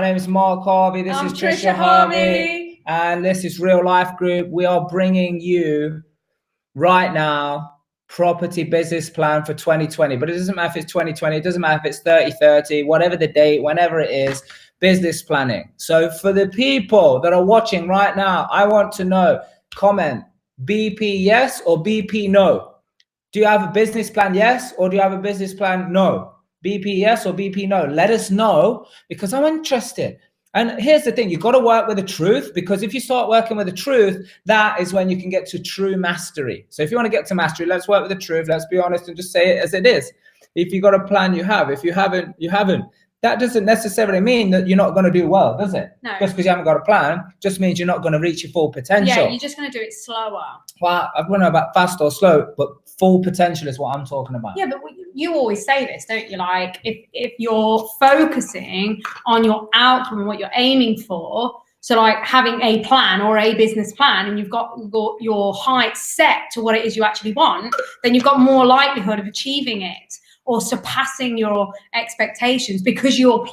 My name is Mark Harvey. This is Trisha Harvey. And this is Real Life Group. We are bringing you right now property business plan for 2020. But it doesn't matter if it's 2020. It doesn't matter if it's 3030, whatever the date, whenever it is, business planning. So for the people that are watching right now, I want to know, comment BP yes or BP no. Do you have a business plan yes or do you have a business plan no? BP yes or BP no? Let us know because I'm interested. And here's the thing, you've got to work with the truth, because if you start working with the truth, that is when you can get to true mastery. So if you want to get to mastery, let's work with the truth. Let's be honest and just say it as it is. If you've got a plan, you have. If you haven't, you haven't. That doesn't necessarily mean that you're not going to do well, does it? No. Just because you haven't got a plan just means you're not going to reach your full potential. Yeah, you're just going to do it slower. Well, I don't know about fast or slow, but full potential is what I'm talking about. Yeah, but you always say this, don't you? Like, if you're focusing on your outcome and what you're aiming for, so like having a plan or a business plan, and you've got your height set to what it is you actually want, then you've got more likelihood of achieving it or surpassing your expectations because you're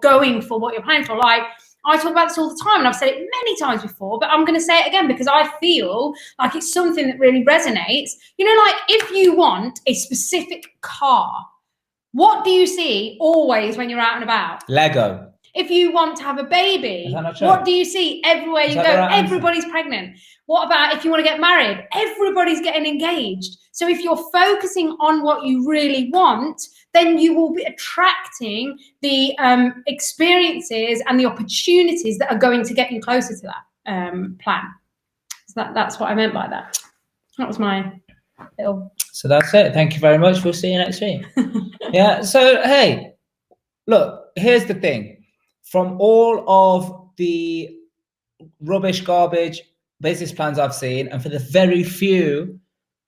going for what you're planning for. Like, I talk about this all the time, and I've said it many times before, but I'm going to say it again because I feel like it's something that really resonates. You know, like if you want a specific car, what do you see always when you're out and about? Lego. If you want to have a baby, what do you see everywhere you go? Everybody's pregnant. What about if you want to get married? Everybody's getting engaged. So if you're focusing on what you really want, then you will be attracting the experiences and the opportunities that are going to get you closer to that plan. So that's what I meant by that. That was my little... So that's it. Thank you very much. We'll see you next week. Yeah. So, hey, look, here's the thing. From all of the rubbish, garbage business plans I've seen, and for the very few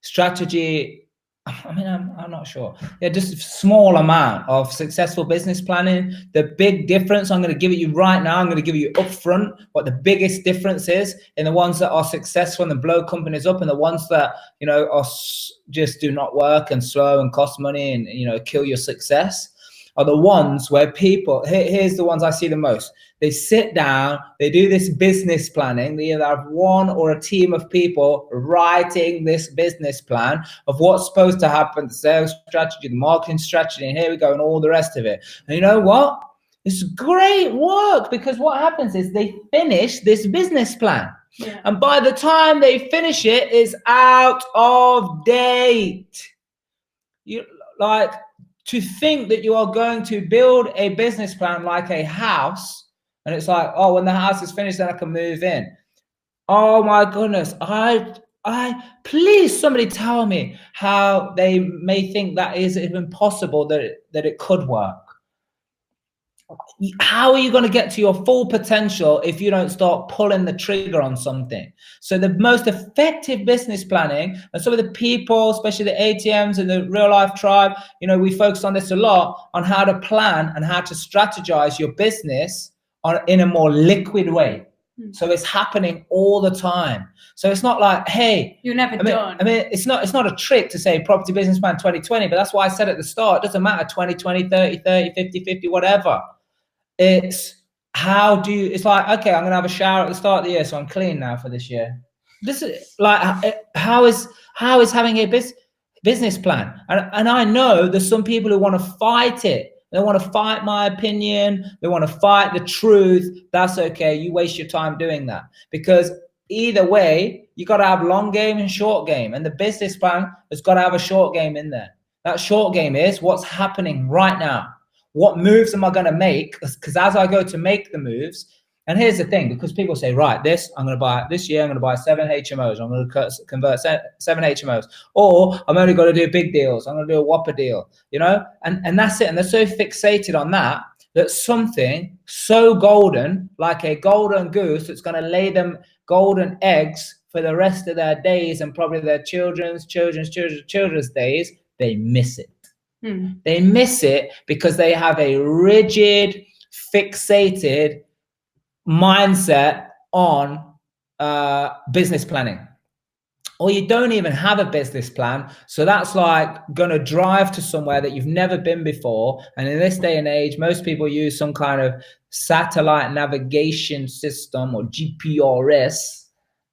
strategy, I mean, I'm not sure. Yeah, just a small amount of successful business planning. The big difference, I'm going to give it you right now. I'm going to give you upfront what the biggest difference is in the ones that are successful and blow companies up, and the ones that, you know, are just do not work and slow and cost money and, you know, kill your success. Are the ones where people, here's the ones I see the most. They sit down, they do this business planning. They either have one or a team of people writing this business plan of what's supposed to happen, the sales strategy, the marketing strategy, and here we go, and all the rest of it. And you know what? It's great work, because what happens is they finish this business plan. Yeah. And by the time they finish it, it's out of date. You like... To think that you are going to build a business plan like a house, and it's like, oh, when the house is finished, then I can move in. Oh my goodness. Please, somebody tell me how they may think that is even possible, that it could work. How are you going to get to your full potential if you don't start pulling the trigger on something? So the most effective business planning, and some of the people, especially the ATMs and the real life tribe, you know, we focus on this a lot, on how to plan and how to strategize your business in a more liquid way. So it's happening all the time. So it's not like, hey, you're never done. I mean, it's not a trick to say property business plan 2020, but that's why I said at the start, it doesn't matter 2020, 30, 50, 50, whatever. It's it's like, okay, I'm gonna have a shower at the start of the year, so I'm clean now for this year. This is like, how is having a business plan? And I know there's some people who want to fight it. They want to fight my opinion. They want to fight the truth. That's okay. You waste your time doing that, because either way, you got to have long game and short game, and the business plan has got to have a short game in there. That short game is what's happening right now. What moves am I going to make? Because as I go to make the moves, and here's the thing, because people say, right, this year, I'm going to buy 7 HMOs. I'm going to convert 7 HMOs. Or I'm only going to do big deals. I'm going to do a whopper deal, you know? And that's it. And they're so fixated on that something so golden, like a golden goose, that's going to lay them golden eggs for the rest of their days and probably their children's days, they miss it. They miss it because they have a rigid, fixated mindset on business planning. or you don't even have a business plan. So that's like going to drive to somewhere that you've never been before. And in this day and age, most people use some kind of satellite navigation system or GPRS.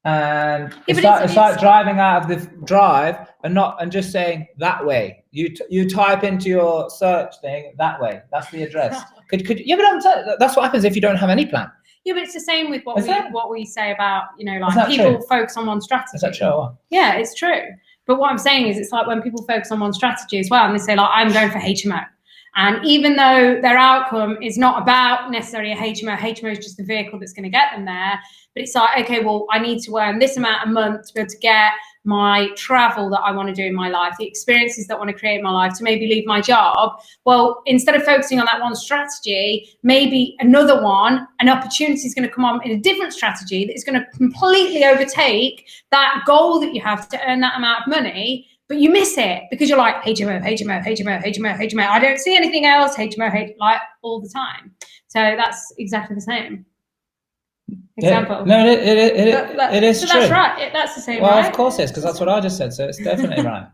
And it's like driving out of the drive and just saying that way. You type into your search thing that way. That's the address. That's what happens if you don't have any plan. Yeah, but it's the same with what we say about, you know, like people focus on one strategy. Is that true? Yeah, it's true. But what I'm saying is, it's like when people focus on one strategy as well, and they say, like, I'm going for HMO. And even though their outcome is not about necessarily a HMO is just the vehicle that's going to get them there. But it's like, okay, well, I need to earn this amount a month to be able to get my travel that I want to do in my life, the experiences that I want to create in my life, to maybe leave my job. Well, instead of focusing on that one strategy, maybe another one, an opportunity is going to come on in a different strategy that is going to completely overtake that goal that you have to earn that amount of money. But you miss it because you're like, HMO. I don't see anything else. HMO, like all the time. So that's exactly the same example. No, it is so true. That's right. That's the same. Well, right? Of course it is, because that's what I just said. So it's definitely right.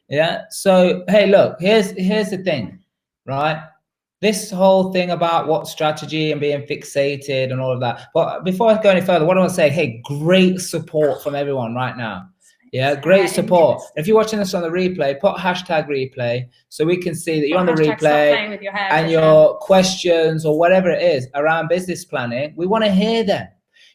Yeah. So hey, look, here's the thing, right? This whole thing about what strategy and being fixated and all of that. But before I go any further, what I want to say, hey, great support from everyone right now. Yeah, great support. If you're watching this on the replay, put #replay so we can see that you're on the replay and your questions or whatever it is around business planning. We want to hear them,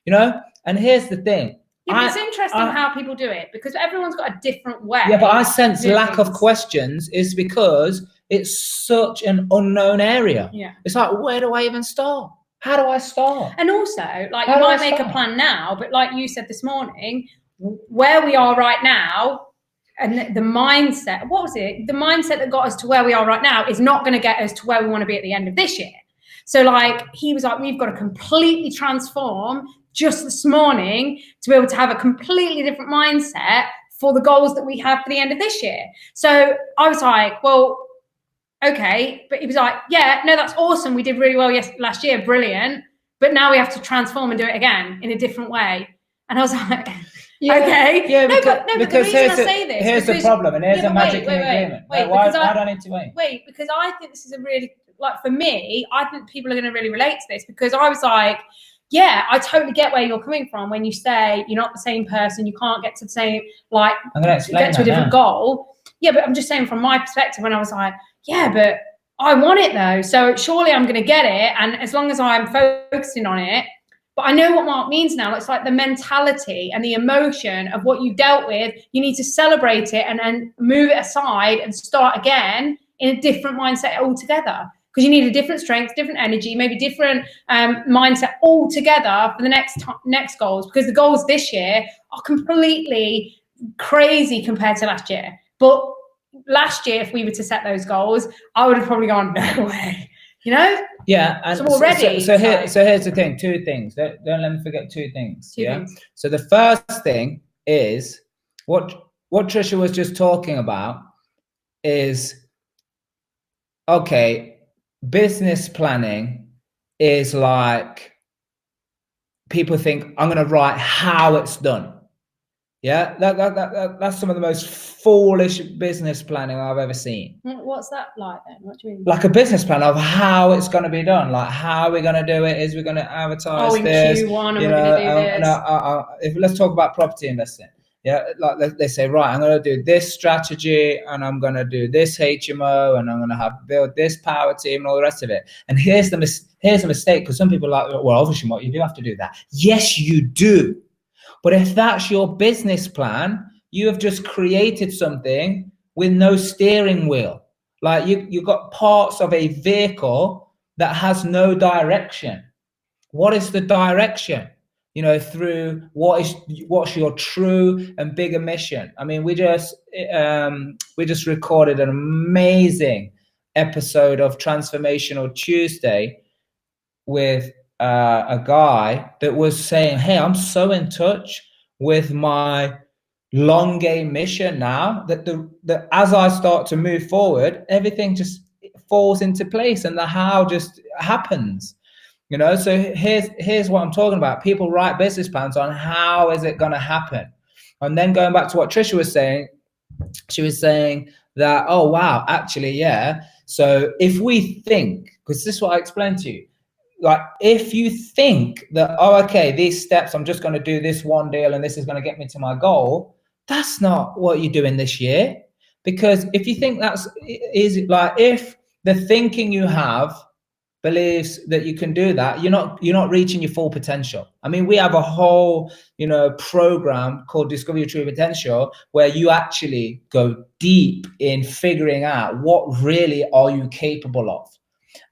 you know. And here's the thing. Yeah, but it's interesting how people do it, because everyone's got a different way. Yeah, but I sense lack of questions is because it's such an unknown area. Yeah, it's like, where do I even start? How do I start? And also, like, you might make a plan now, but like you said this morning, where we are right now and the mindset, what was it? The mindset that got us to where we are right now is not going to get us to where we want to be at the end of this year. So like, he was like, we've got to completely transform just this morning to be able to have a completely different mindset for the goals that we have for the end of this year. So I was like, well, okay. But he was like, yeah, no, that's awesome. We did really well last year. Brilliant. But now we have to transform and do it again in a different way. And I was like, yeah, okay. Yeah, but the reason I say this, here's the problem, and here's a magic agreement. Why do I need to wait? Wait, because I think this is a really, like, for me, I think people are going to really relate to this, because I was like, yeah, I totally get where you're coming from when you say you're not the same person, you can't get to the same, like, get to a different goal. Yeah, but I'm just saying from my perspective, when I was like, yeah, but I want it though, so surely I'm going to get it, and as long as I'm focusing on it. But I know what Mark means now. It's like the mentality and the emotion of what you've dealt with. You need to celebrate it and then move it aside and start again in a different mindset altogether. Because you need a different strength, different energy, maybe different mindset altogether for the next goals. Because the goals this year are completely crazy compared to last year. But last year, if we were to set those goals, I would have probably gone, no way. You know? Yeah, and so already. So here's the thing. Two things. Don't let me forget two things. Two things. So the first thing is what Trisha was just talking about is, okay, business planning is like, people think I'm going to write how it's done. Yeah, that's some of the most foolish business planning I've ever seen. What's that like then? What do you mean? Like a business plan of how it's going to be done, like how we're going to do it. Is we're going to advertise this? Q1 we're going to do this. Let's talk about property investing. Yeah, like they say, right, I'm going to do this strategy, and I'm going to do this HMO, and I'm going to build this power team, and all the rest of it. And here's a mistake, because some people are like, well, obviously, you do have to do that. Yes, you do. But if that's your business plan, you have just created something with no steering wheel. Like you've got parts of a vehicle that has no direction. What is the direction? You know, through what's your true and bigger mission? I mean, we just recorded an amazing episode of Transformational Tuesday with a guy that was saying, hey, I'm so in touch with my long game mission now that as I start to move forward, everything just falls into place and the how just happens, you know. So here's what I'm talking about. People write business plans on how is it going to happen. And then going back to what Trisha was saying, she was saying that, oh, wow, actually, yeah. So if we think, because this is what I explained to you, like if you think that, oh, okay, these steps, I'm just going to do this one deal and this is going to get me to my goal, that's not what you're doing this year. Because if you think that's easy, like if the thinking you have believes that you can do that, you're not reaching your full potential. I mean, we have a whole, program called Discover Your True Potential, where you actually go deep in figuring out what really are you capable of.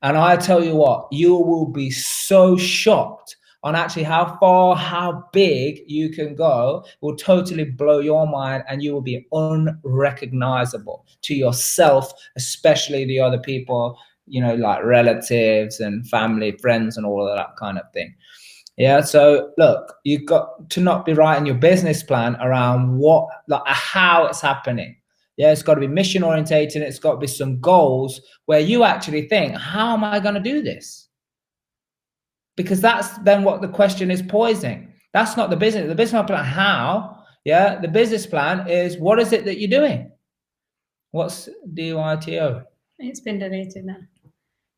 And I tell you what, you will be so shocked on actually how big you can go. It will totally blow your mind, and you will be unrecognizable to yourself, especially the other people, like relatives and family, friends, and all of that kind of thing. Yeah. So look, you've got to not be writing your business plan around how it's happening. Yeah, it's got to be mission orientated. It's got to be some goals where you actually think, how am I going to do this? Because that's then what the question is poising. That's not the business. The business plan, how? Yeah, the business plan is, what is it that you're doing? What's DYTO? It's been deleted now.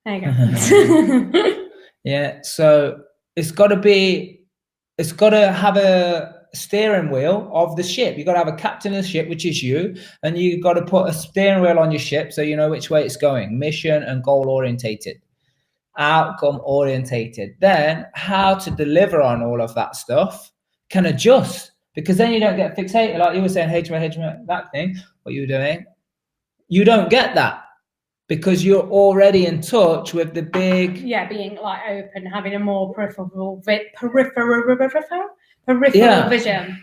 There you go. Yeah, so it's got to have a steering wheel of the ship. You've got to have a captain of the ship, which is you, and you've got to put a steering wheel on your ship so you know which way it's going. Mission and goal orientated, outcome orientated. Then how to deliver on all of that stuff can adjust, because then you don't get fixated, like you were saying, HMO, that thing, what you were doing. You don't get that, because you're already in touch with the big, being like open, having a more peripheral vision.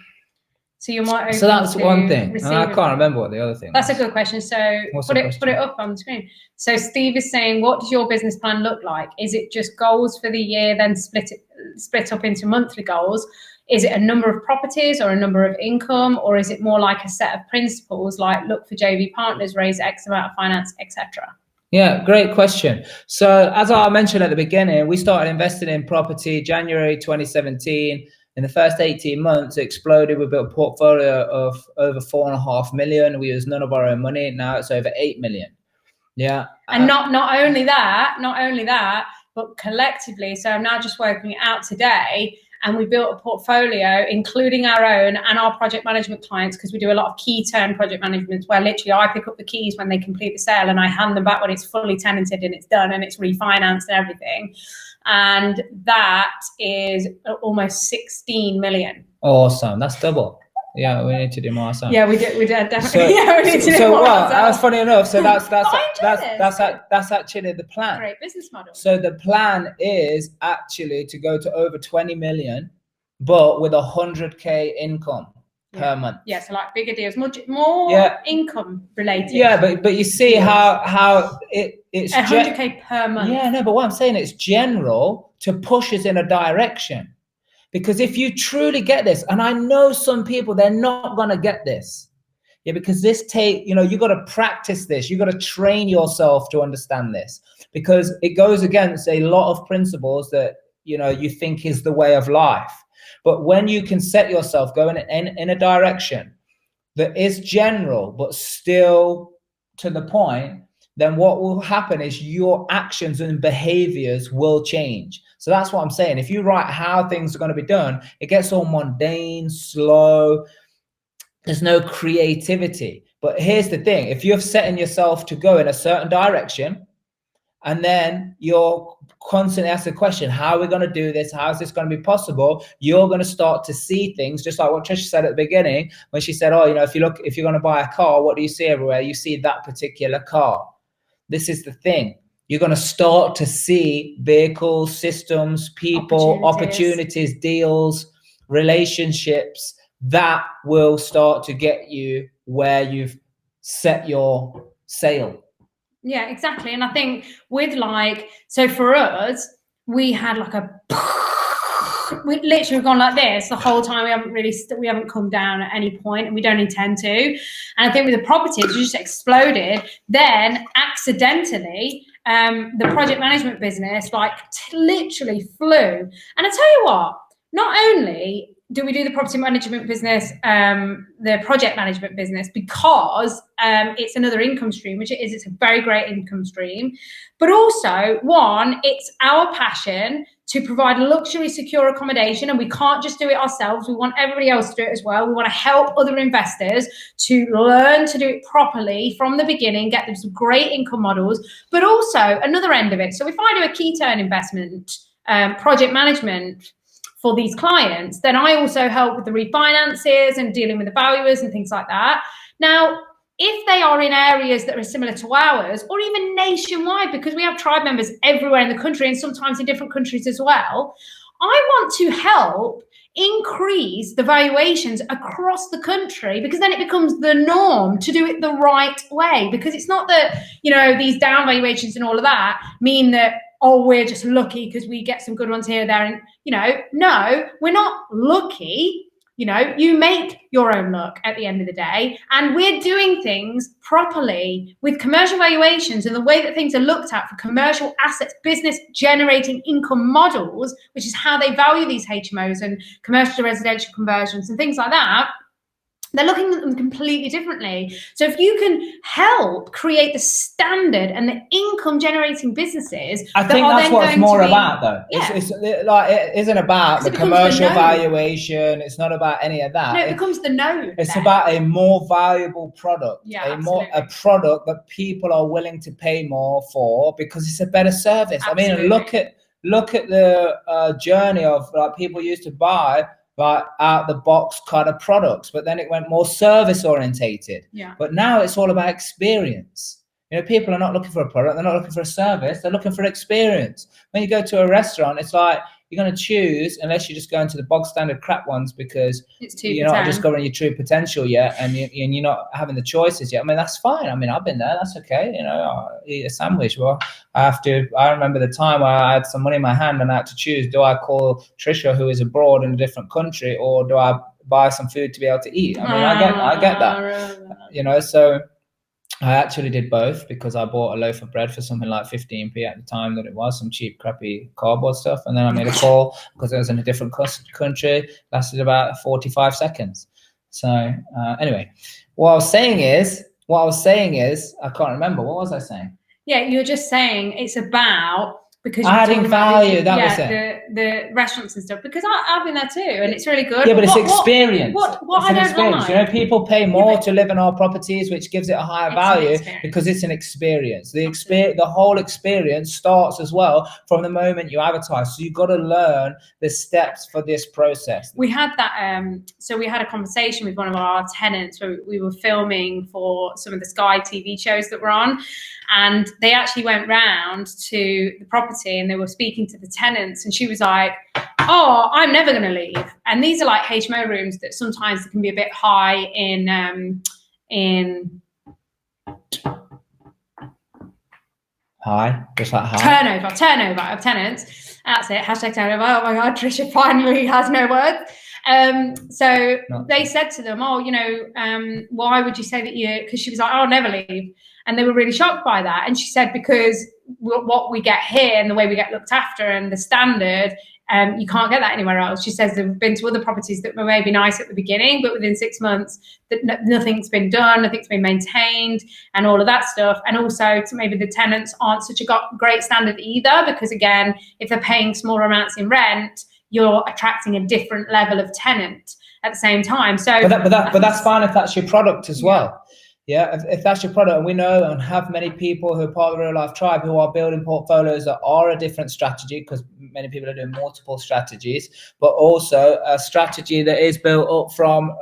So you're more open. So that's one thing. And I receiving. can't remember what the other thing That's was. a good question. So put it up on the screen. So Steve is saying, what does your business plan look like? Is it just goals for the year, then split up into monthly goals? Is it a number of properties or a number of income, or is it more like a set of principles, like look for JV partners, raise X amount of finance, etc.? Yeah, great question. So as I mentioned at the beginning, we started investing in property January 2017. In the first 18 months, it exploded. We built a portfolio of over 4.5 million. We used none of our own money. Now it's over 8 million. Yeah. And not only that, but collectively. So I'm now just working it out today. And we built a portfolio, including our own and our project management clients, because we do a lot of key turn project management, where literally I pick up the keys when they complete the sale and I hand them back when it's fully tenanted and it's done and it's refinanced and everything. And that is almost 16 million. Awesome. That's double. Yeah, we need to do more. So. Yeah, we did definitely. We need to do more. That's funny enough. So that's actually the plan. Great business model. So the plan is actually to go to over 20 million, but with 100K income per month. Yeah, so like bigger deals, more income related. Yeah, but you see how it's 100K per month. Yeah, no, but what I'm saying, it's general to push us in a direction. Because if you truly get this, and I know some people, they're not going to get this. Yeah, because this you got to practice this. You got to train yourself to understand this, because it goes against a lot of principles that, you think is the way of life. But when you can set yourself going in a direction that is general, but still to the point, then what will happen is your actions and behaviors will change. So that's what I'm saying. If you write how things are going to be done, it gets all mundane, slow. There's no creativity. But here's the thing. If you're setting yourself to go in a certain direction, and then you're constantly asking the question, how are we going to do this? How is this going to be possible? You're going to start to see things, just like what Trisha said at the beginning, when she said, oh, if you're going to buy a car, what do you see everywhere? You see that particular car. This is the thing. You're going to start to see vehicles, systems, people, opportunities, deals, relationships that will start to get you where you've set your sail. Yeah, exactly. And I think with so for us, we had we literally gone like this the whole time. We haven't come down at any point, and we don't intend to. And I think with the properties, we just exploded. Then accidentally, the project management business literally flew. And I tell you what, not only do we do the property management business, the project management business, because it's another income stream, which it is. It's a very great income stream. But also, one, it's our passion to provide luxury, secure accommodation, and we can't just do it ourselves. We want everybody else to do it as well. We want to help other investors to learn to do it properly from the beginning, get them some great income models, but also another end of it. So if I do a key turn investment, project management for these clients, then I also help with the refinances and dealing with the valuers and things like that. Now, if they are in areas that are similar to ours, or even nationwide, because we have tribe members everywhere in the country and sometimes in different countries as well, I want to help increase the valuations across the country, because then it becomes the norm to do it the right way. Because it's not that, you know, these down valuations and all of that mean that, oh, we're just lucky because we get some good ones here, there, and, you know, no, we're not lucky. You know, you make your own luck at the end of the day, and we're doing things properly with commercial valuations and the way that things are looked at for commercial assets, business generating income models, which is how they value these HMOs and commercial to residential conversions and things like that. They're looking at them completely differently. So if you can help create the standard and the income generating businesses, I think that's what it's more about, though. Yeah. It's like, it isn't about the commercial valuation. It's not about any of that. No, it becomes the node. It's about a more valuable product. Yeah, a product that people are willing to pay more for because it's a better service. Absolutely. I mean, look at the journey of, like, people used to buy like out the box kind of products, but then it went more service orientated. Yeah. But now it's all about experience. You know, people are not looking for a product, they're not looking for a service, they're looking for experience. When you go to a restaurant, it's like you're going to choose, unless you just go into the bog standard crap ones because you're not discovering your true potential yet, and you're not having the choices yet. I mean, that's fine. I mean, I've been there. That's okay. You know, I'll eat a sandwich. Well, I remember the time where I had some money in my hand and I had to choose: do I call Trisha, who is abroad in a different country, or do I buy some food to be able to eat? I mean, I get that. You know, so I actually did both, because I bought a loaf of bread for something like 15p at the time that it was, some cheap, crappy cardboard stuff. And then I made a call because it was in a different country, lasted about 45 seconds. So anyway, what I was saying is, I can't remember. What was I saying? Yeah, you're just saying it's about, because adding value, that was it. The restaurants and stuff, because I've been there too, and it's really good. Yeah, but it's experience. What I don't like, you know, people pay more to live in our properties, which gives it a higher value because it's an experience. The whole experience starts as well from the moment you advertise. So you've got to learn the steps for this process. We had that. So we had a conversation with one of our tenants where we were filming for some of the Sky TV shows that were on, and they actually went round to the property and they were speaking to the tenants, and she was like, oh, I'm never going to leave. And these are like HMO rooms that sometimes can be a bit high in high, just like high. Turnover of tenants. That's it. # turnover. Oh my God, Trisha finally has no words. So they said to them, oh, you know, why would you say that because she was like, oh, I'll never leave. And they were really shocked by that. And she said, because what we get here and the way we get looked after and the standard, you can't get that anywhere else. She says they've been to other properties that were maybe nice at the beginning, but within 6 months, that nothing's been done, nothing's been maintained, and all of that stuff. And also, maybe the tenants aren't such a great standard either, because again, if they're paying smaller amounts in rent, you're attracting a different level of tenant at the same time. So, but that's fine if that's your product as well. Yeah, if that's your product, and we know and have many people who are part of the Real Life Tribe who are building portfolios that are a different strategy, because many people are doing multiple strategies, but also a strategy that is built up from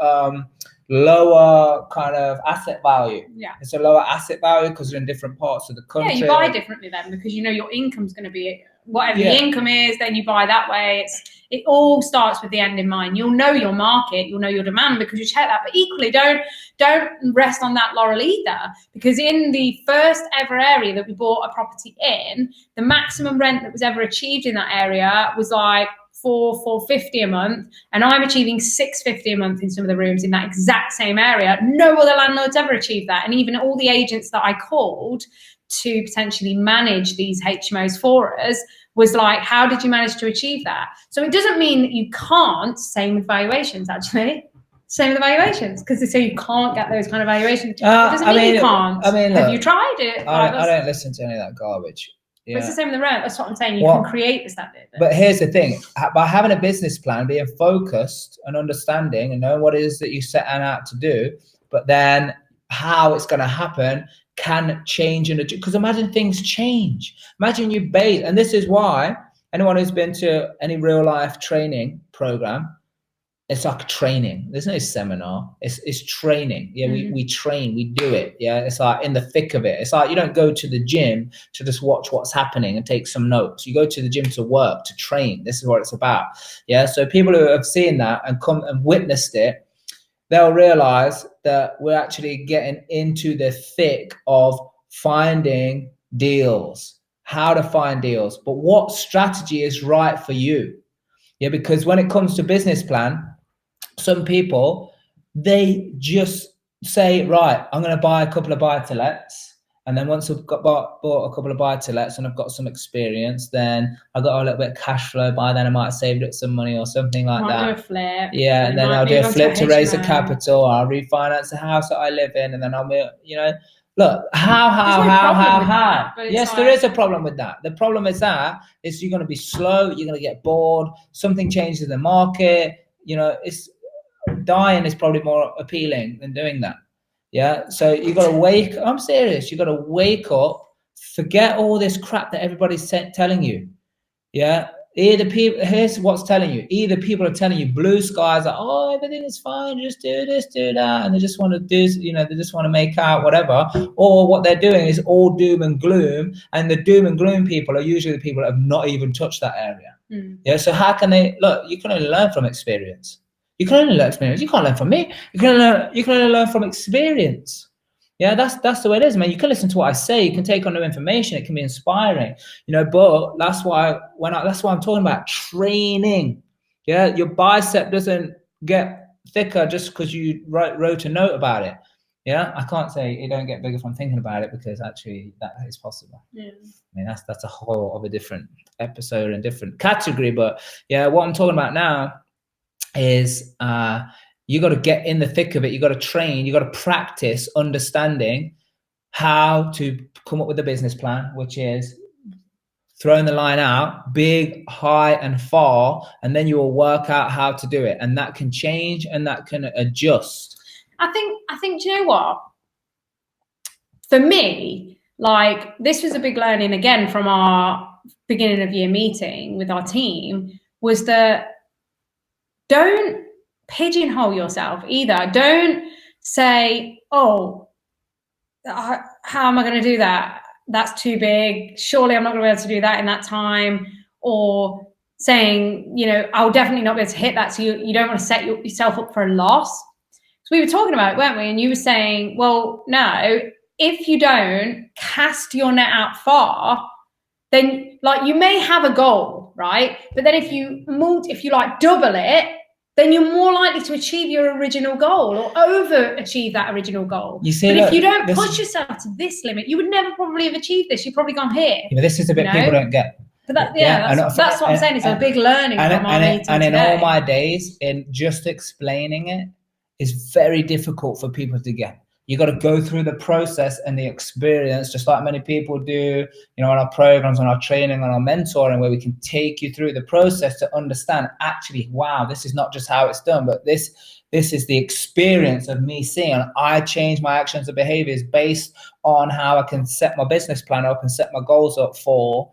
lower kind of asset value. Yeah, it's a lower asset value because you're in different parts of the country. Yeah, you buy differently then, because you know your income's going to be whatever the income is, then you buy that way. It all starts with the end in mind. You'll know your market, you'll know your demand, because you check that. But equally, don't rest on that laurel either, because in the first ever area that we bought a property in, the maximum rent that was ever achieved in that area was like $450 a month, and I'm achieving $650 a month in some of the rooms in that exact same area. No other landlords ever achieved that, and even all the agents that I called to potentially manage these HMOs for us was like, how did you manage to achieve that? So it doesn't mean that you can't. Same with valuations, actually. Same with the valuations, because they say you can't get those kind of valuations. It doesn't mean you can't. Have you tried it? I don't listen to any of that garbage. Yeah. It's the same with the rent. That's what I'm saying. You can create the standard. But here's the thing: by having a business plan, being focused and understanding and knowing what it is that you set out to do, but then how it's going to happen can change and adjust. Because imagine things change. Imagine you base, and this is why anyone who's been to any real life training program, it's like training. There's no seminar. It's training. Yeah, we train, we do it. Yeah, it's like in the thick of it. It's like you don't go to the gym to just watch what's happening and take some notes. You go to the gym to work, to train. This is what it's about. Yeah, so people who have seen that and come and witnessed it, they'll realize that we're actually getting into the thick of finding deals, how to find deals, but what strategy is right for you. Yeah, because when it comes to business plan, some people, they just say, right, I'm going to buy a couple of buy-to-lets. And then once I've bought a couple of buy-to-lets and I've got some experience, then I've got a little bit of cash flow. By then I might have saved up some money or something like that. Do a flip. Yeah, and then I'll do a flip to raise the capital. I'll refinance the house that I live in. And then I'll, look, how? Yes, there is a problem with that. The problem is you're going to be slow. You're going to get bored. Something changes in the market. It's dying is probably more appealing than doing that. Yeah. So you got to I'm serious. You got to wake up, forget all this crap that everybody's telling you. Yeah. Here's what's telling you. Either people are telling you blue skies, like, oh, everything is fine, just do this, do that, and they just want to do, they just want to make out whatever. Or what they're doing is all doom and gloom, and the doom and gloom people are usually the people that have not even touched that area. Yeah. So how can they look? You can only learn from experience. You can only learn experience. You can't learn from me. You can only learn from experience. Yeah, that's the way it is, man. You can listen to what I say. You can take on new information. It can be inspiring, but that's why I'm talking about training. Yeah, your bicep doesn't get thicker just because you wrote a note about it. Yeah, I can't say it don't get bigger from thinking about it, because actually that is possible. Yeah. I mean, that's a whole of a different episode and different category. But yeah, what I'm talking about now is you got to get in the thick of it. You got to train. You got to practice understanding how to come up with a business plan, which is throwing the line out big, high, and far, and then you will work out how to do it. And that can change and that can adjust. I think, do you know what? For me, like, this was a big learning again from our beginning of year meeting with our team, was that don't pigeonhole yourself either. Don't say, oh, how am I going to do that? That's too big. Surely I'm not going to be able to do that in that time. Or saying, I'll definitely not be able to hit that. So you don't want to set yourself up for a loss. So we were talking about it, weren't we? And you were saying, well, no, if you don't cast your net out far, then like you may have a goal, right? But then if you like double it, then you're more likely to achieve your original goal or overachieve that original goal. If you don't push yourself to this limit, you would never probably have achieved this. You've probably gone here. This is a bit people don't get. But that's what I'm saying. It's a big learning from our meeting and in today. all my days, in just explaining it is very difficult for people to get. You got to go through the process and the experience, just like many people do, on our programs, on our training, on our mentoring, where we can take you through the process to understand, actually, wow, this is not just how it's done, but this is the experience of me seeing. And I change my actions and behaviors based on how I can set my business plan up and set my goals up for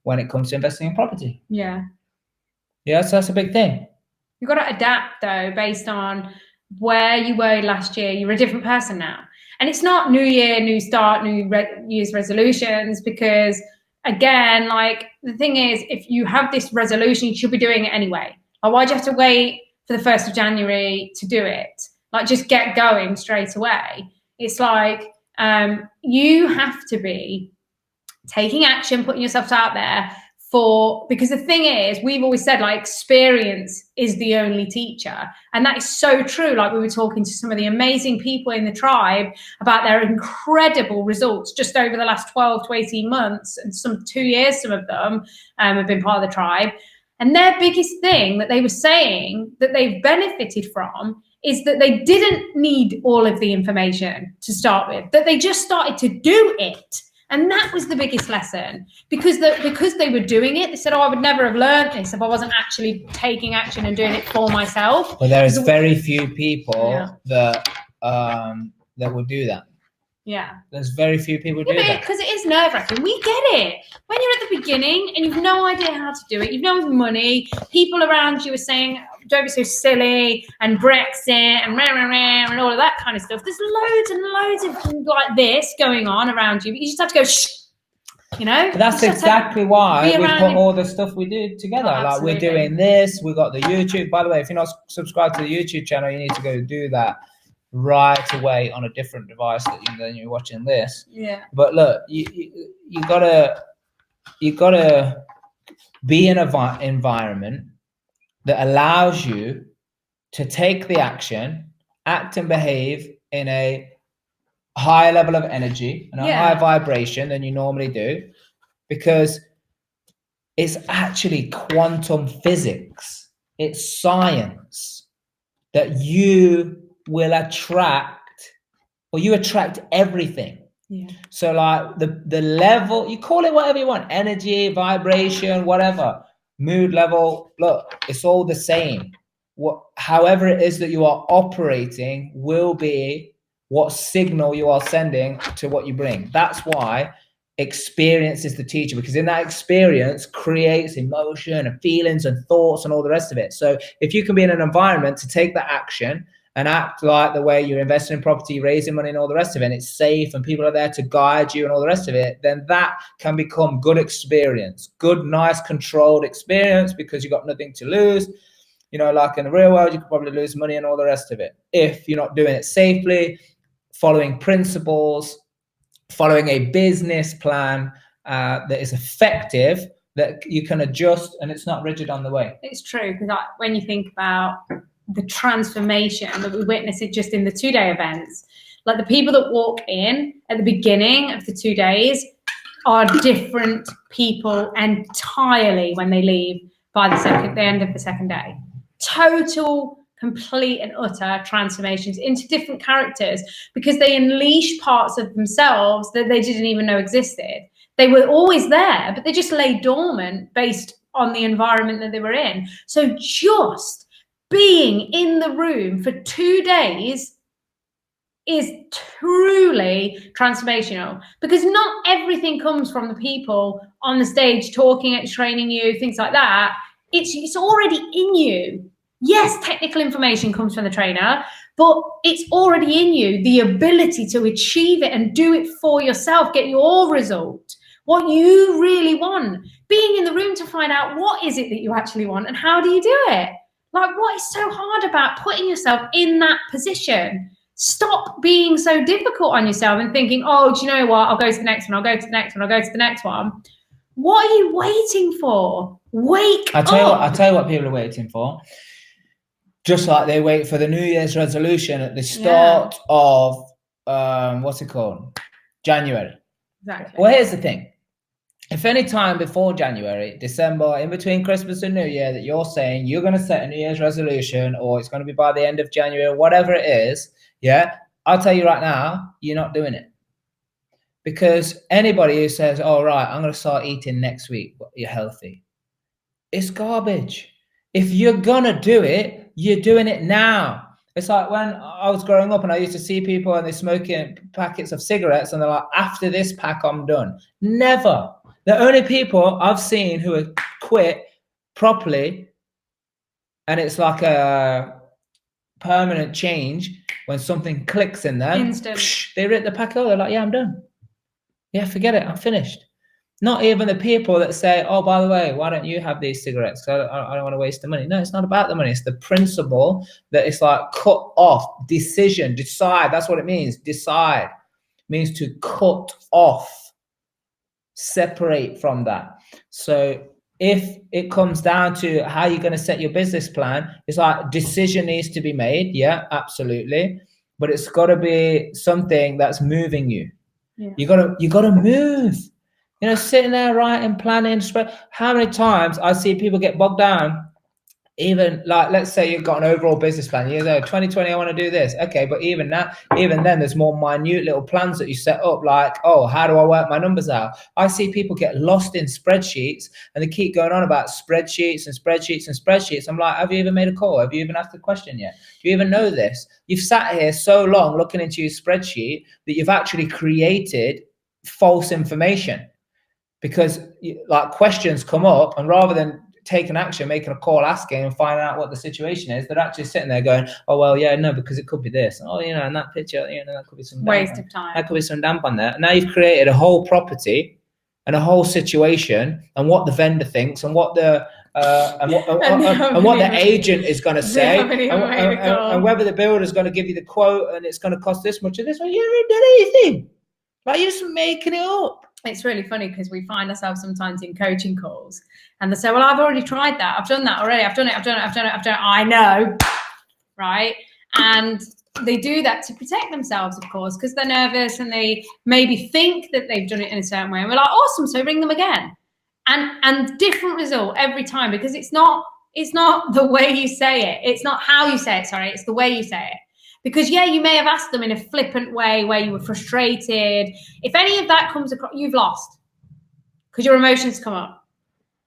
when it comes to investing in property. Yeah. Yeah, so that's a big thing. You've got to adapt, though, based on where you were last year. You're a different person now. And it's not new year, new start, new year's resolutions, because again, like, the thing is, if you have this resolution, you should be doing it anyway. Like, why do you have to wait for the 1st of January to do it? Like, just get going straight away. It's like, you have to be taking action, putting yourself out there because the thing is, we've always said like experience is the only teacher, and that is so true. Like we were talking to some of the amazing people in the tribe about their incredible results just over the last 12 to 18 months, and some 2 years, some of them have been part of the tribe. And their biggest thing that they were saying that they've benefited from is that they didn't need all of the information to start with, that they just started to do it. And that was the biggest lesson, because they were doing it. They said, oh, I would never have learned this if I wasn't actually taking action and doing it for myself. But there's very few people that will do that. Yeah. There's very few people do that. Because it is nerve-wracking. We get it. When you're at the beginning and you've no idea how to do it, you've no money, people around you are saying, don't be so silly, and Brexit, and rah, rah, rah, and all of that kind of stuff. There's loads and loads of like this going on around you, but you just have to go, shh, you know? But that's exactly why we put all the stuff we do together. Like we're doing this, we got the YouTube. By the way, if you're not subscribed to the YouTube channel, you need to go do that right away on a different device than you're watching this. Yeah. But look, you gotta be in an environment that allows you to take the action, act and behave in a higher level of energy and a higher vibration than you normally do, because it's actually quantum physics. It's science that you will attract, or you attract everything. Yeah. So like the level, you call it whatever you want, energy, vibration, whatever, mood level, look, it's all the same. However it is that you are operating will be what signal you are sending to what you bring. That's why experience is the teacher, because in that experience creates emotion and feelings and thoughts and all the rest of it. So if you can be in an environment to take that action and act like the way you're investing in property, raising money and all the rest of it, and it's safe and people are there to guide you and all the rest of it, then that can become good experience, good, nice, controlled experience, because you've got nothing to lose. You know, like in the real world, you could probably lose money and all the rest of it. If you're not doing it safely, following principles, following a business plan that is effective, that you can adjust and it's not rigid on the way. It's true, because when you think about the transformation that we witness it just in the 2-day events, like the people that walk in at the beginning of the 2 days are different people entirely when they leave by the end of the second day. Total, complete and utter transformations into different characters, because they unleash parts of themselves that they didn't even know existed. They were always there, but they just lay dormant based on the environment that they were in. So just being in the room for 2 days is truly transformational, because not everything comes from the people on the stage talking, training you, things like that. It's already in you. Yes, technical information comes from the trainer, but it's already in you, the ability to achieve it and do it for yourself, get your result, what you really want, being in the room to find out what is it that you actually want and how do you do it. Like, what is so hard about putting yourself in that position? Stop being so difficult on yourself and thinking, oh, do you know what? I'll go to the next one. I'll go to the next one. I'll go to the next one. What are you waiting for? Wake up. I'll tell you what people are waiting for. Just like they wait for the New Year's resolution at the start of, what's it called? January. Exactly. Well, here's the thing. If any time before January, December, in between Christmas and New Year, that you're saying you're going to set a New Year's resolution, or it's going to be by the end of January, whatever it is, I'll tell you right now, you're not doing it. Because anybody who says, oh, right, I'm going to start eating next week, but you're healthy, it's garbage. If you're going to do it, you're doing it now. It's like when I was growing up and I used to see people and they're smoking packets of cigarettes and they're like, after this pack, I'm done. Never. The only people I've seen who have quit properly, and it's like a permanent change when something clicks in them, they rip the pack over, they're like, yeah, I'm done. Yeah, forget it, I'm finished. Not even the people that say, oh, by the way, why don't you have these cigarettes? I don't want to waste the money. No, it's not about the money. It's the principle that it's like cut off, decision, decide. That's what it means. Decide. It means to cut off, separate from that. So if it comes down to how you're going to set your business plan, it's like decision needs to be made. Yeah, absolutely. But it's got to be something that's moving you. Yeah. You gotta move. You know, sitting there writing, planning, how many times I see people get bogged down. Even like, let's say you've got an overall business plan. You know, 2020, I want to do this. Okay, but even then, there's more minute little plans that you set up. Like, oh, how do I work my numbers out? I see people get lost in spreadsheets, and they keep going on about spreadsheets and spreadsheets and spreadsheets. I'm like, have you even made a call? Have you even asked a question yet? Do you even know this? You've sat here so long looking into your spreadsheet that you've actually created false information, because like questions come up, and rather than taking action, making a call, asking and finding out what the situation is, they're actually sitting there going, oh, well, yeah, no, because it could be this. Oh, you know, and that picture, you know, that could be some waste of time. That could be some damp on there. And now you've created a whole property and a whole situation, and what the vendor thinks, and what the and what the agent is going to say, and whether the builder is going to give you the quote and it's going to cost this much or this much. You haven't done anything. Like, you're just making it up. It's really funny because we find ourselves sometimes in coaching calls and they say, well, I've already tried that. I've done that already. I've done it. I know. Right. And they do that to protect themselves, of course, because they're nervous and they maybe think that they've done it in a certain way. And we're like, awesome. So ring them again. And different result every time, because it's not the way you say it. It's not how you say it. Sorry. It's the way you say it. Because, yeah, you may have asked them in a flippant way where you were frustrated. If any of that comes across, you've lost, because your emotions come up.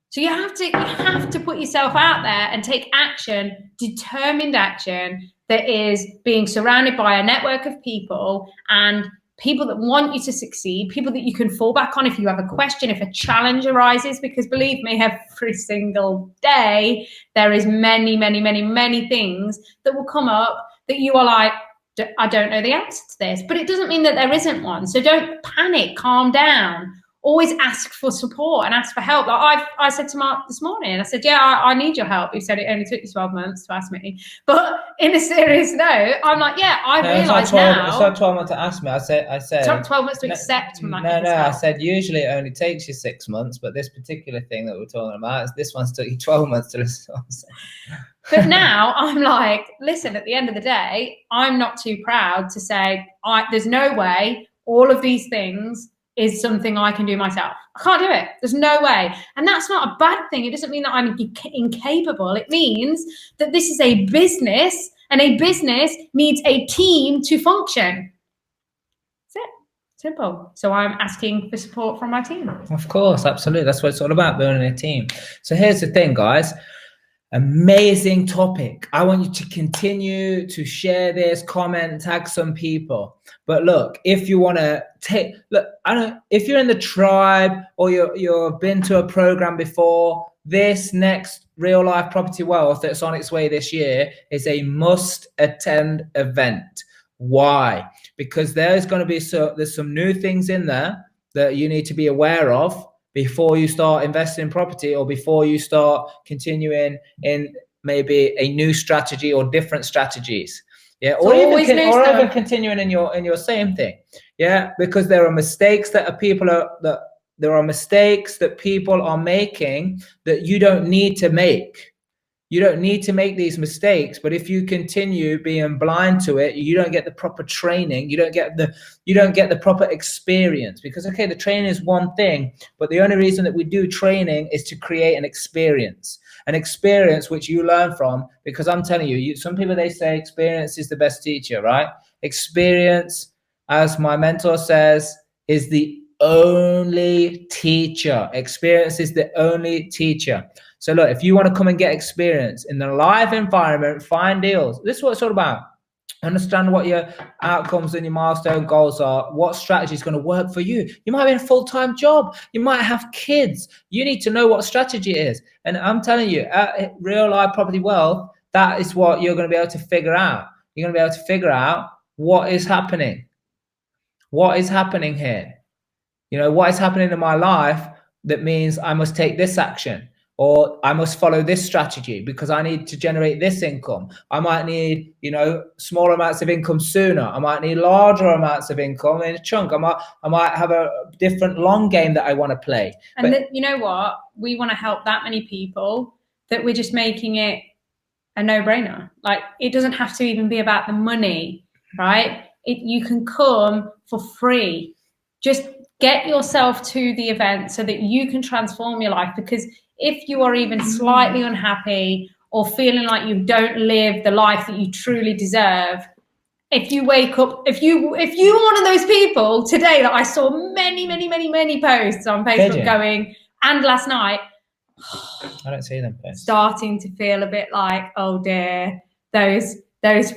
So you have to put yourself out there and take action, determined action, that is being surrounded by a network of people and people that want you to succeed, people that you can fall back on if you have a question, if a challenge arises, because believe me, every single day, there is many, many, many, many things that will come up that you are like, I don't know the answer to this, but it doesn't mean that there isn't one. So don't panic, calm down. Always ask for support and ask for help. Like I said to Mark this morning, I said, yeah, I need your help. He said it only took you 12 months to ask me. But in a serious note, I'm like, yeah, I realise now. It's not 12 months to ask me. I said. It took 12 months to accept my help. I said, usually it only takes you 6 months, but this particular thing that we're talking about, this one's took you 12 months to listen. But now I'm like, listen, at the end of the day, I'm not too proud to say, there's no way all of these things is something I can do myself. I can't do it. There's no way. And that's not a bad thing. It doesn't mean that I'm incapable. It means that this is a business, and a business needs a team to function. That's it. Simple. So I'm asking for support from my team. Of course, absolutely. That's what it's all about, building a team. So here's the thing, guys. Amazing topic. I want you to continue to share this, comment, tag some people. But look, if you want to if you're in the tribe or you've been to a program before, this next Real Life Property Wealth that's on its way this year is a must attend event. Why? Because there's going to be there's some new things in there that you need to be aware of before you start investing in property, or before you start continuing in maybe a new strategy or different strategies. Yeah, or even continuing in your same thing. Yeah, because there are mistakes that people are making that you don't need to make. You don't need to make these mistakes, but if you continue being blind to it, you don't get the proper training. You don't get the proper experience, because okay, the training is one thing, but the only reason that we do training is to create an experience which you learn from. Because I'm telling you, some people, they say experience is the best teacher, right? Experience, as my mentor says, is the only teacher. Experience is the only teacher. So look, if you want to come and get experience in the live environment, find deals. This is what it's all about. Understand what your outcomes and your milestone goals are. What strategy is going to work for you? You might be in a full-time job. You might have kids. You need to know what strategy is. And I'm telling you, at Real Life Property Wealth, that is what you're going to be able to figure out. You're going to be able to figure out what is happening. What is happening here? You know, what is happening in my life that means I must take this action, or I must follow this strategy because I need to generate this income. I might need, small amounts of income sooner. I might need larger amounts of income in a chunk. I might have a different long game that I want to play. And you know what? we want to help that many people that we're just making it a no-brainer. Like, it doesn't have to even be about the money, right? You can come for free. Just get yourself to the event so that you can transform your life. Because if you are even slightly unhappy or feeling like you don't live the life that you truly deserve, if you wake up, if you're one of those people today that I saw many posts on Facebook going, and last night, I don't see them posts, starting to feel a bit like, oh dear, those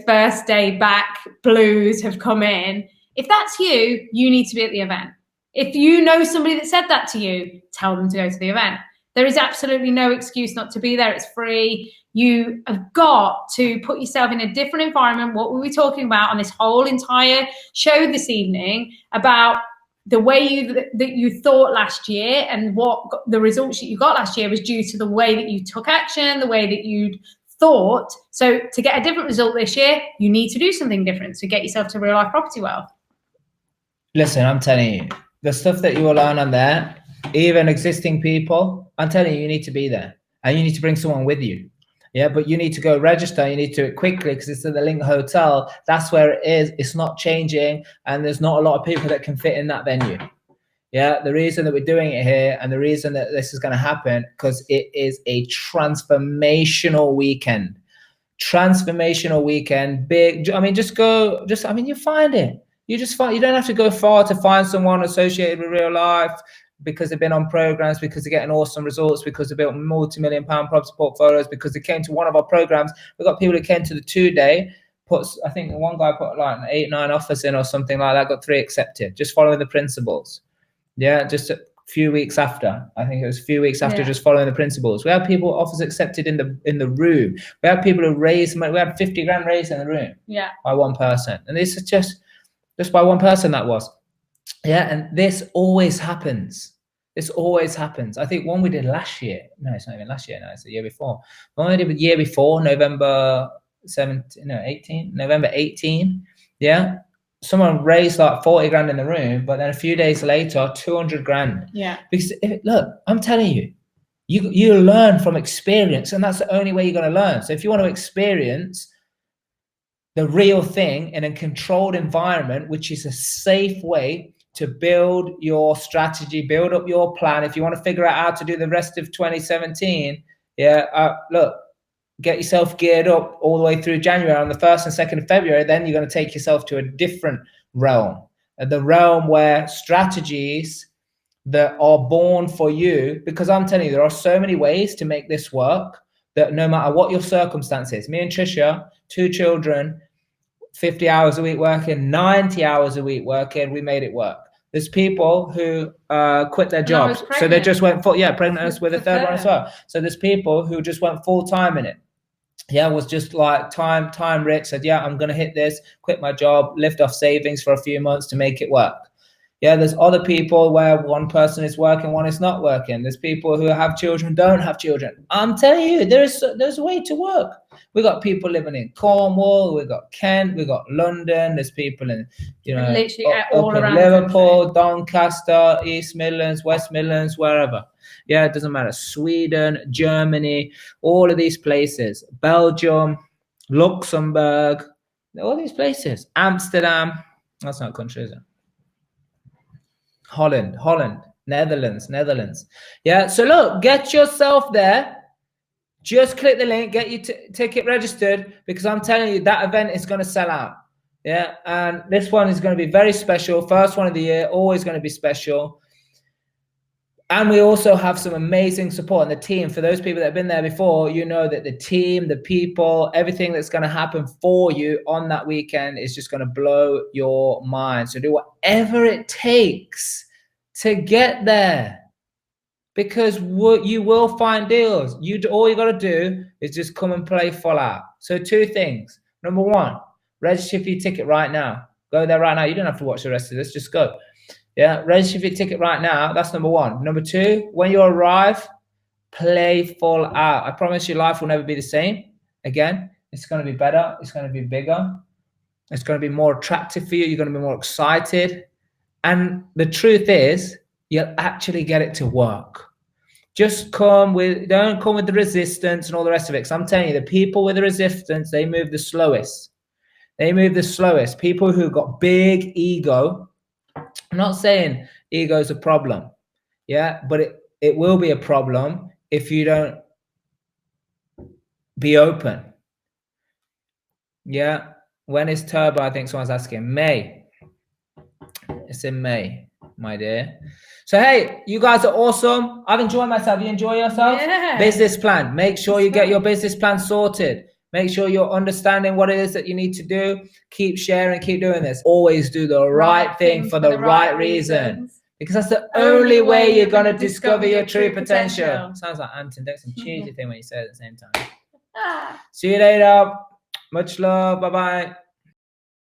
first day back blues have come in. If that's you, you need to be at the event. If you know somebody that said that to you, tell them to go to the event. There is absolutely no excuse not to be there. It's free. You have got to put yourself in a different environment. What were we talking about on this whole entire show this evening about the way that you thought last year, and what the results that you got last year was due to the way that you took action, the way that you'd thought. So to get a different result this year, you need to do something different to get yourself to real life property wealth. Listen, I'm telling you, the stuff that you will learn on there, even existing people, I'm telling you, you need to be there, and you need to bring someone with you. Yeah, but you need to go register. You need to do it quickly because it's at the Link Hotel. That's where it is. It's not changing, and there's not a lot of people that can fit in that venue. Yeah, the reason that we're doing it here and the reason that this is going to happen, because it is a transformational weekend. Transformational weekend, big. I mean, you find it. You don't have to go far to find someone associated with real life, because they've been on programs, because they're getting awesome results, because they built multi-million-pound property portfolios, because they came to one of our programs. We've got people who came to the 2-day, I think one guy put like 8-9 offers in or something like that, got 3 accepted, just following the principles. Yeah, just a few weeks after. I think it was a few weeks after, just following the principles. We had people offers accepted in the room. We had people who raised money. We had 50 grand raised in the room. Yeah. By one person. And this is just by one person that was. Yeah, and this always happens. This always happens. I think one we did last year. No, it's not even last year. No, it's the year before. One we did the year before, November 18. Yeah. Someone raised like 40 grand in the room, but then a few days later, 200 grand. Yeah. Because look, I'm telling you, you learn from experience, and that's the only way you're going to learn. So if you want to experience the real thing in a controlled environment, which is a safe way to build your strategy, build up your plan. If you want to figure out how to do the rest of 2017, look, get yourself geared up all the way through January. On the 1st and 2nd of February, then you're going to take yourself to a different realm, the realm where strategies that are born for you, because I'm telling you, there are so many ways to make this work that no matter what your circumstances, me and Trisha, 2 children, 50 hours a week working, 90 hours a week working, we made it work. There's people who quit their jobs, so they just went pregnant with a third one as well. So there's people who just went full time in it. Yeah, was just like time rich, said, yeah, I'm gonna hit this, quit my job, lift off savings for a few months to make it work. Yeah, there's other people where one person is working, one is not working. There's people who have children, don't have children. I'm telling you, there's a way to work. We got people living in Cornwall, we got Kent, we got London. There's people in, literally all around Liverpool, Doncaster, East Midlands, West Midlands, wherever. Yeah, it doesn't matter. Sweden, Germany, all of these places. Belgium, Luxembourg, all these places. Amsterdam. That's not a country, is it? Holland, Netherlands. Yeah, so look, get yourself there. Just click the link, get your ticket registered, because I'm telling you, that event is going to sell out. Yeah, and this one is going to be very special. First one of the year, always going to be special. And we also have some amazing support in the team. For those people that have been there before, you know that the team, the people, everything that's going to happen for you on that weekend is just going to blow your mind. So do whatever it takes to get there, because you will find deals. All you got to do is just come and play full out. So 2 things. Number 1, register for your ticket right now. Go there right now. You don't have to watch the rest of this. Just go. Yeah, register for your ticket right now. That's number 1. Number 2, when you arrive, play full out. I promise you, life will never be the same again. It's going to be better. It's going to be bigger. It's going to be more attractive for you. You're going to be more excited. And the truth is, you'll actually get it to work. Just don't come with the resistance and all the rest of it. Because I'm telling you, the people with the resistance, they move the slowest. They move the slowest. People who got big ego. I'm not saying ego is a problem. Yeah, but it will be a problem if you don't be open. Yeah. When is Turbo? I think someone's asking. May. It's in May, my dear. So, hey, you guys are awesome. I've enjoyed myself. You enjoy yourself? Yeah. Business plan. Make sure you get your business plan sorted. Make sure you're understanding what it is that you need to do. Keep sharing, keep doing this. Always do the right thing for the right reason. Because that's the only way you're going to discover your true potential. Sounds like Anton Dixon. Cheesy thing when you say it at the same time. See you later. Much love. Bye-bye.